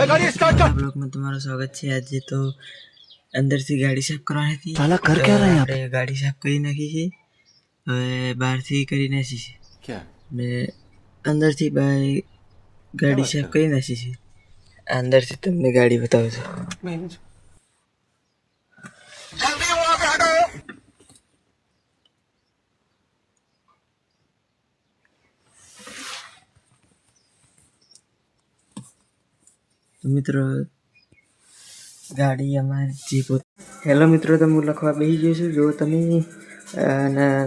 Blog में तुम्हारा स्वागत है। आज तो अंदर से गाड़ी साफ करवानी थी। साला कर क्या रहे हैं आप? गाड़ी साफ કરી નાખી છે, હવે બહારથી કરી નાખી છે क्या ને અંદરથી ગાડી સાફ કરી નાખી છે। અંદરથી તમને ગાડી બતાવું છું। तो मित्रों गाड़ी અમારી જીપ। હેલો મિત્રો, તો હું લખવા બેસી ગયો છું। જો તમે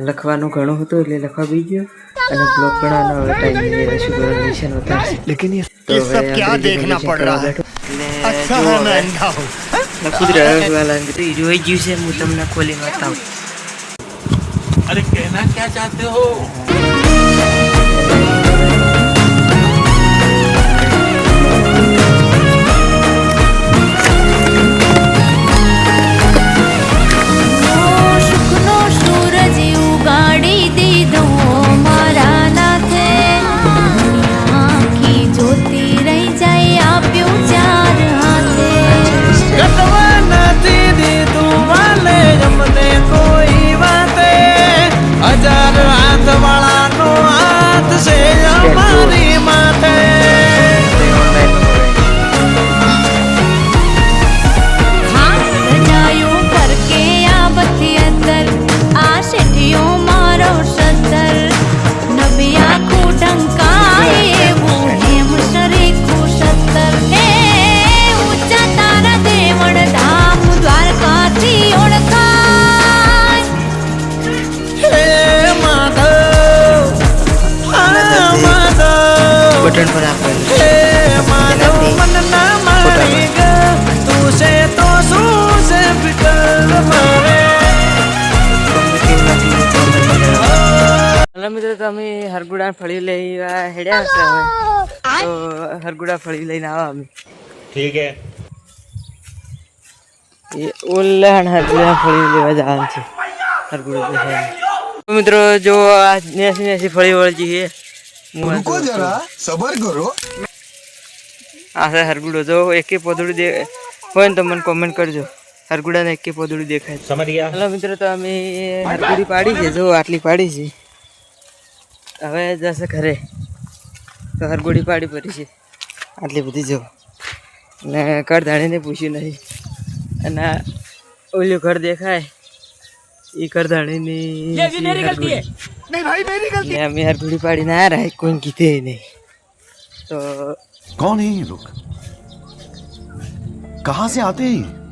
લખવાનું ઘણું હતું એટલે લખવા બેસી ગયો અને બ્લોગ બનાવવાનો ટાઈમ શું કરો લેશન હોતા है। लेकिन ये सब क्या देखना पड़ रहा है। अच्छा है मैं अंधा हूं। खुद रहा वाला तो रोई जीव से હું તમને ખોલી બતાવું। अरे कहना क्या चाहते हो? बटन पर आप मित्र तो अमी हरगुड़ा फड़ी ले हेड्या तो हरगुड़ा फड़ी लेने आवा अमी। ठीक है ये ओल्हन हरगुड़ा फड़ी लेवा जान छे हरगुड़ा देखे। तो मित्रों जो आज नेसी नेसी फड़ी वळजी है, रुको जरा सबर करो। आसे हरगुड़ो जो एके पोदड़ी दे होय तो मन कमेंट करजो। हरगुड़ा ने एके पोदड़ी देखाय समझ गया। हेलो मित्र, तो अमी हरगुड़ी पाड़ी छे, जो आटली पाड़ी छे। हवे जसे घरे तो हरगुड़ी पाड़ी पड़ी छे आटली बधी। जो ने करधाणी ने पूछ्યું नहीं અને ઓલું ઘર દેખાય ई करधाणी ने ये मेरी गलती है। नहीं भाई मेरी गलती है। मैं हरगुड़ी पाड़ी ना आ रहा है, कोई कीते ही नहीं। तो कौन है ये लोग, कहाँ से आते हैं?